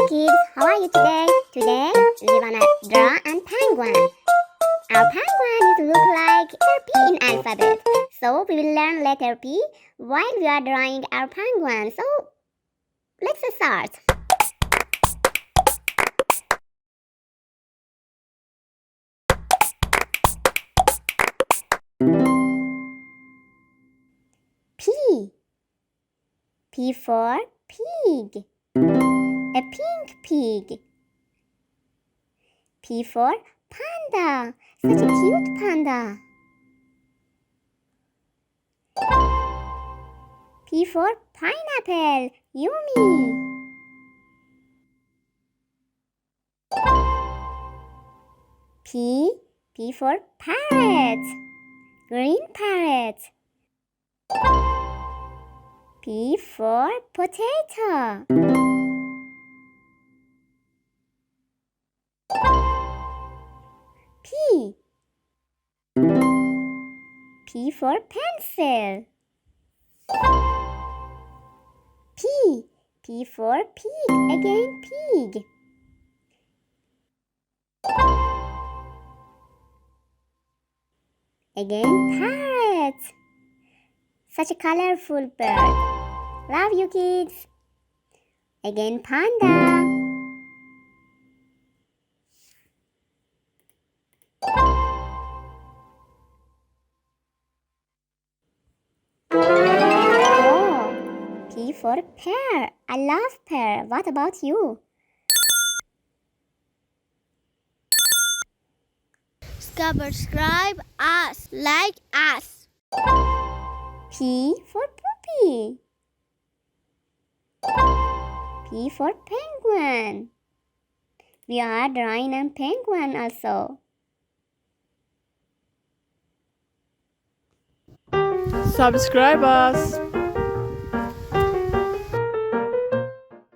kids, how are you today? Today we wanna draw a penguin. Our penguin looks like letter P in alphabet. So we will learn letter P while we are drawing our penguin. So let's start. P. P for pig. A pink pig. P for panda. Such a cute panda. P for pineapple. Yummy. P for parrot. Green parrot. P for potato. P. P for pencil. P. P for pig. Again pig. Again parrot. Such a colorful bird. Love you kids. Again panda. Oh, P for pear. I love pear. What about you? Subscribe us, like us. P for puppy. P for penguin. We are drawing a penguin also. Subscribe us.